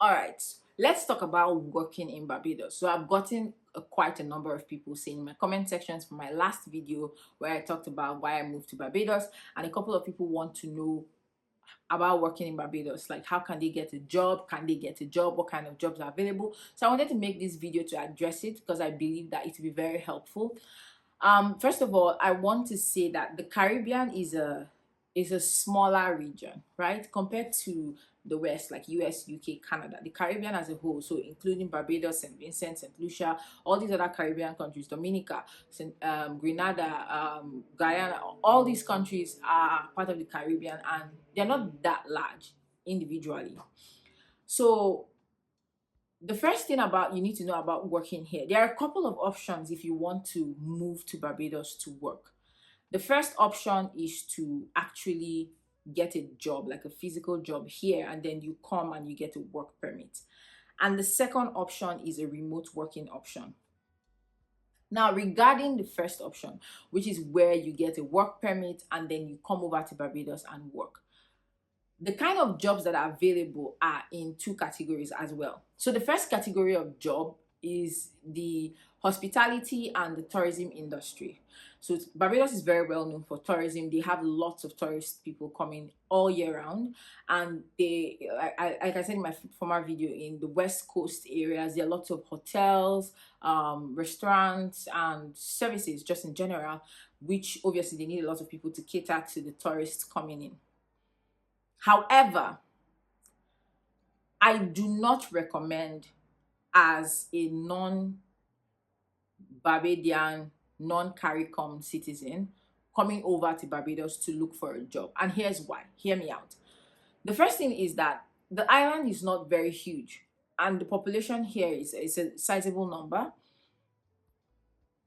All right, let's talk about working in Barbados. So I've gotten quite a number of people saying in my comment sections from my last video where I talked about why I moved to Barbados, and a couple of people want to know about working in Barbados. Like, how can they get a job? Can they get a job? What kind of jobs are available? So I wanted to make this video to address it because I believe that it will be very helpful. First of all, I want to say that the Caribbean is a smaller region, right? Compared to the West, like US, UK, Canada. The Caribbean as a whole, so including Barbados, St. Vincent, St. Lucia, all these other Caribbean countries, Dominica, Grenada, Guyana, all these countries are part of the Caribbean and they're not that large individually. So the first thing about you need to know about working here, there are a couple of options if you want to move to Barbados to work. The first option is to actually get a job, like a physical job here, and then you come and you get a work permit. And the second option is a remote working option. Now, regarding the first option, which is where you get a work permit and then you come over to Barbados and work, the kind of jobs that are available are in two categories as well. So the first category of job is the hospitality and the tourism industry. So Barbados is very well known for tourism. They have lots of tourist people coming all year round, and like I said in my former video, in the West Coast areas, there are lots of hotels, restaurants, and services just in general, which obviously they need a lot of people to cater to the tourists coming in. However, I do not recommend, as a non-Barbadian, non-CARICOM citizen, coming over to Barbados to look for a job. And here's why. Hear me out. The first thing is that the island is not very huge, and the population here is a sizable number,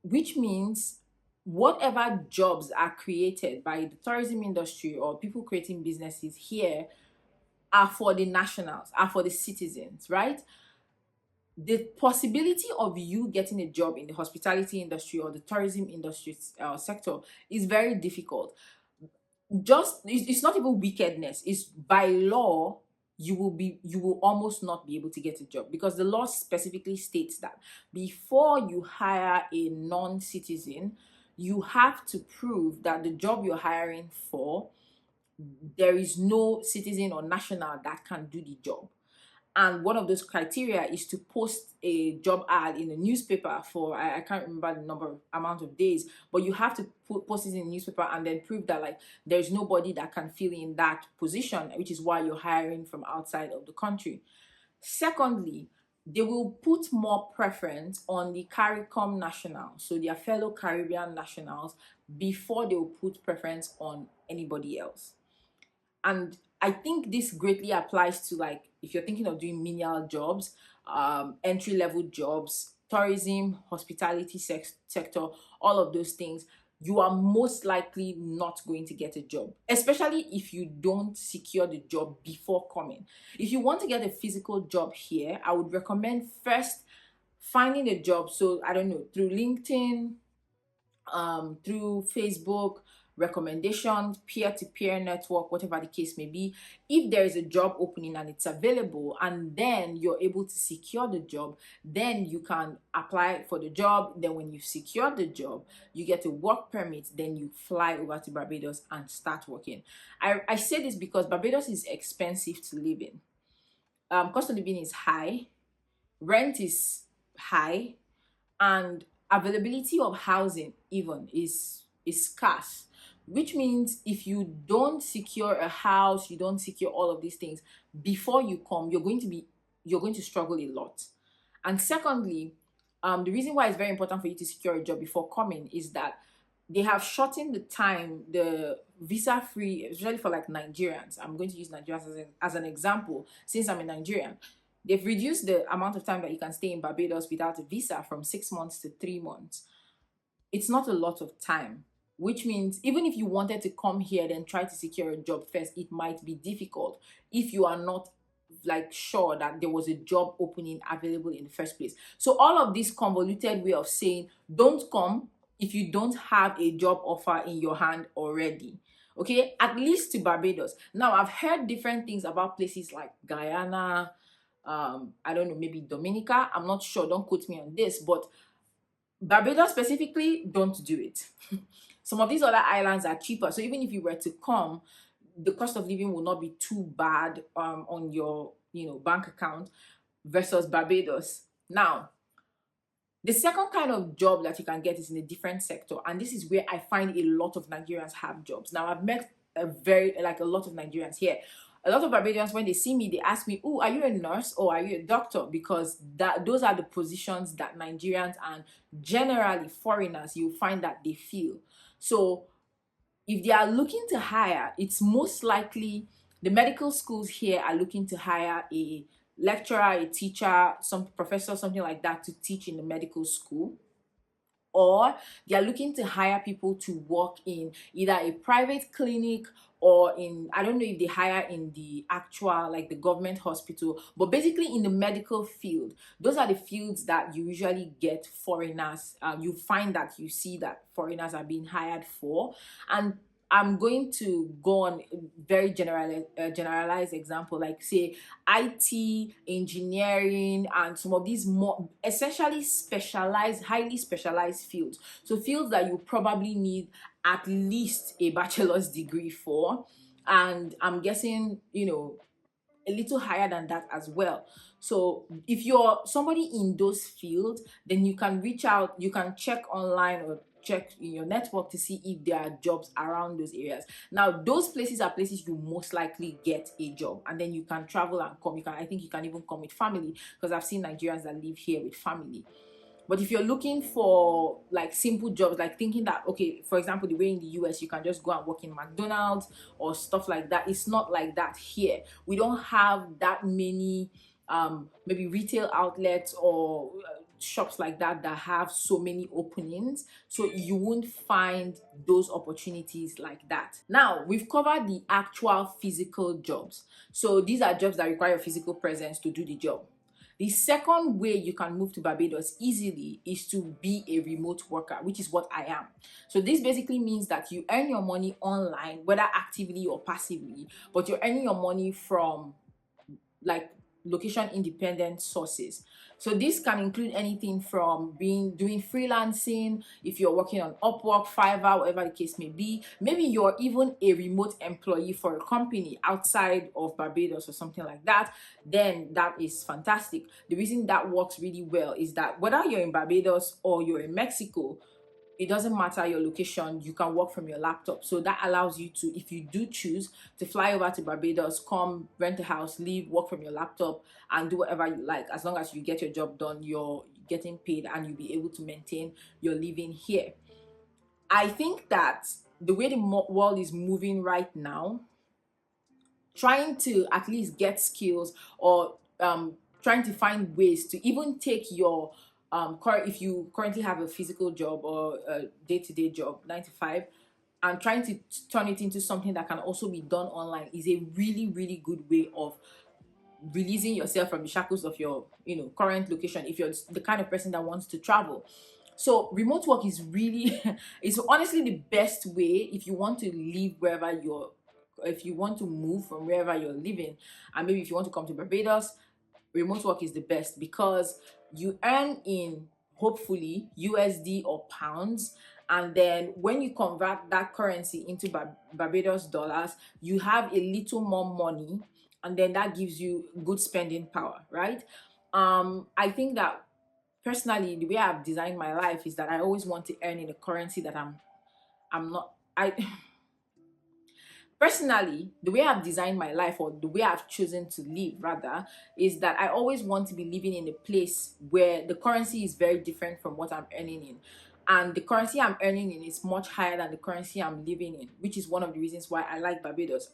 which means whatever jobs are created by the tourism industry or people creating businesses here are for the nationals, are for the citizens, right? The possibility of you getting a job in the hospitality industry or the tourism industry sector is very difficult. It's not even wickedness, it's by law. You will almost not be able to get a job because the law specifically states that before you hire a non-citizen, you have to prove that the job you're hiring for, there is no citizen or national that can do the job. And one of those criteria is to post a job ad in a newspaper for, I can't remember the amount of days, but you have to post it in a newspaper and then prove that like there's nobody that can fill in that position, which is why you're hiring from outside of the country. Secondly, they will put more preference on the CARICOM nationals, so their fellow Caribbean nationals, before they will put preference on anybody else. And I think this greatly applies to, like, if you're thinking of doing menial jobs, entry-level jobs, tourism, hospitality sector, all of those things, you are most likely not going to get a job, especially if you don't secure the job before coming. If you want to get a physical job here, I would recommend first finding a job. So I don't know, through LinkedIn, through Facebook, recommendations, peer-to-peer network, whatever the case may be. If there is a job opening and it's available and then you're able to secure the job, then you can apply for the job. Then when you've secured the job, you get a work permit, then you fly over to Barbados and start working. I say this because Barbados is expensive to live in. Cost of living is high, rent is high, and availability of housing even is scarce, which means if you don't secure a house, you don't secure all of these things before you come, you're going to struggle a lot. And secondly, the reason why it's very important for you to secure a job before coming is that they have shortened the time, the visa free, especially for like Nigerians. I'm going to use Nigerians as an example, since I'm a Nigerian. They've reduced the amount of time that you can stay in Barbados without a visa from 6 months to 3 months. It's not a lot of time, which means even if you wanted to come here then try to secure a job first, it might be difficult if you are not like sure that there was a job opening available in the first place. So all of this convoluted way of saying don't come if you don't have a job offer in your hand already. Okay, at least to Barbados. Now, I've heard different things about places like Guyana, I don't know, maybe Dominica. I'm not sure. Don't quote me on this, but Barbados specifically, don't do it. Some of these other islands are cheaper. So even if you were to come, the cost of living will not be too bad on your, bank account versus Barbados. Now, the second kind of job that you can get is in a different sector, and this is where I find a lot of Nigerians have jobs. Now, I've met a lot of Nigerians here. A lot of Barbadians, when they see me, they ask me, "Oh, are you a nurse or are you a doctor?" Because those are the positions that Nigerians and generally foreigners, you find that they fill. So if they are looking to hire, it's most likely the medical schools here are looking to hire a lecturer, a teacher, some professor, something like that to teach in the medical school. Or they are looking to hire people to work in either a private clinic or in, I don't know if they hire in the actual, like the government hospital, but basically in the medical field. Those are the fields that you usually get foreigners. You find that you see that foreigners are being hired for. And I'm going to go on a very generalized example, like say IT, engineering, and some of these more essentially specialized, highly specialized fields. So fields that you probably need at least a bachelor's degree for. And I'm guessing, a little higher than that as well. So if you're somebody in those fields, then you can reach out, you can check online or check in your network to see if there are jobs around those areas. Now, those places are places you most likely get a job, and then you can travel and come. I think you can even come with family, because I've seen Nigerians that live here with family. But if you're looking for like simple jobs, like thinking that, okay, for example, the way in the US you can just go and work in McDonald's or stuff like that, it's not like that here. We don't have that many maybe retail outlets or shops like that that have so many openings, so you won't find those opportunities like that. Now, we've covered the actual physical jobs, so these are jobs that require physical presence to do the job. The second way you can move to Barbados easily is to be a remote worker, which is what I am. So this basically means that you earn your money online, whether actively or passively, but you're earning your money from like location independent sources. So this can include anything from doing freelancing, if you're working on Upwork, Fiverr, whatever the case may be. Maybe you're even a remote employee for a company outside of Barbados or something like that. Then that is fantastic. The reason that works really well is that whether you're in Barbados or you're in Mexico, it doesn't matter your location, you can work from your laptop. So that allows you to, if you do choose to fly over to Barbados, come rent a house, leave, work from your laptop, and do whatever you like. As long as you get your job done, you're getting paid and you'll be able to maintain your living here. I think that the way the world is moving right now, trying to at least get skills or trying to find ways to even take your if you currently have a physical job or a day-to-day job, 9 to 5, and trying to turn it into something that can also be done online is a really, really good way of releasing yourself from the shackles of your current location, if you're the kind of person that wants to travel. So remote work is really is honestly the best way if you want to live wherever you're, if you want to move from wherever you're living, and maybe if you want to come to Barbados, remote work is the best because you earn in hopefully USD or pounds, and then when you convert that currency into Barbados dollars, you have a little more money, and then that gives you good spending power, right? I think that personally, the way I've designed my life is that I always want to earn in a currency that I'm not I personally, the way I've designed my life, or the way I've chosen to live rather, is that I always want to be living in a place where the currency is very different from what I'm earning in. And the currency I'm earning in is much higher than the currency I'm living in, which is one of the reasons why I like Barbados.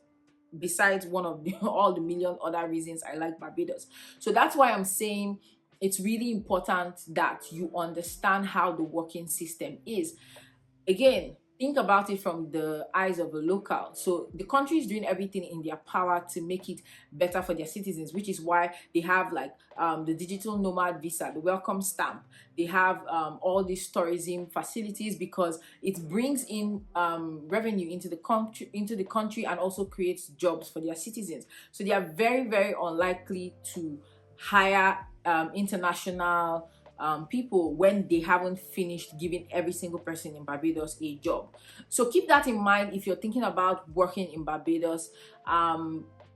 Besides one of the all the million other reasons I like Barbados. So that's why I'm saying it's really important that you understand how the working system is. Again, think about it from the eyes of a local. So the country is doing everything in their power to make it better for their citizens, which is why they have like the digital nomad visa, the welcome stamp. They have all these tourism facilities because it brings in revenue into the country and also creates jobs for their citizens. So they are very, very unlikely to hire international people when they haven't finished giving every single person in Barbados a job. So keep that in mind if you're thinking about working in Barbados.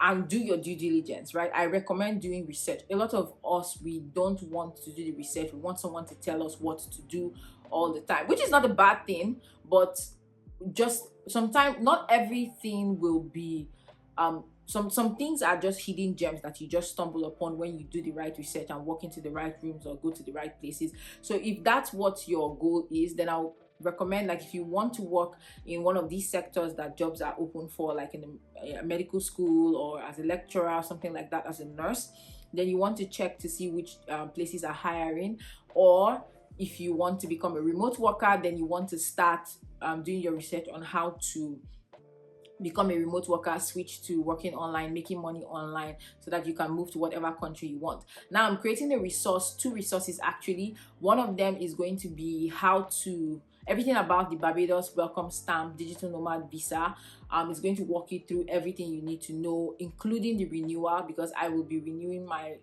And do your due diligence, right? I recommend doing research. A lot of us, we don't want to do the research. We want someone to tell us what to do all the time, which is not a bad thing, but just sometimes not everything will be some things are just hidden gems that you just stumble upon when you do the right research and walk into the right rooms or go to the right places. So if that's what your goal is, then I'll recommend, like, if you want to work in one of these sectors that jobs are open for, like in a medical school or as a lecturer or something like that, as a nurse, then you want to check to see which places are hiring. Or if you want to become a remote worker, then you want to start doing your research on how to become a remote worker, switch to working online, making money online, so that you can move to whatever country you want. Now I'm creating a resource, two resources actually. One of them is going to be how to everything about the Barbados welcome stamp digital nomad visa. It's going to walk you through everything you need to know, including the renewal, because I will be renewing my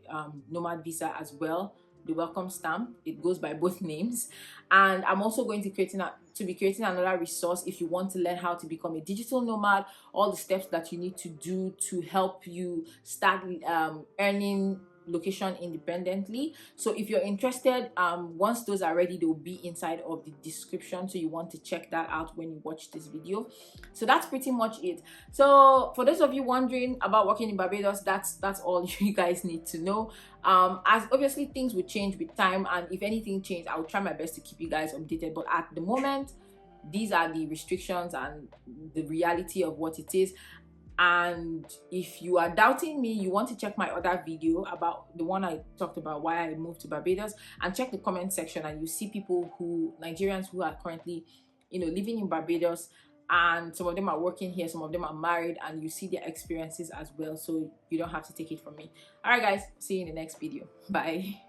nomad visa as well, the welcome stamp. It goes by both names. And I'm also going to be creating another resource if you want to learn how to become a digital nomad, all the steps that you need to do to help you start earning location independently. So if you're interested, once those are ready, they'll be inside of the description, so you want to check that out when you watch this video. So that's pretty much it. So for those of you wondering about working in Barbados, that's all you guys need to know. As obviously things will change with time, and if anything changes, I'll try my best to keep you guys updated, but at the moment these are the restrictions and the reality of what it is. And if you are doubting me, you want to check my other video about the one I talked about why I moved to Barbados, and check the comment section, and you see people Nigerians who are currently living in Barbados, and some of them are working here, some of them are married, and you see their experiences as well, so you don't have to take it from me. All right guys, see you in the next video. Bye.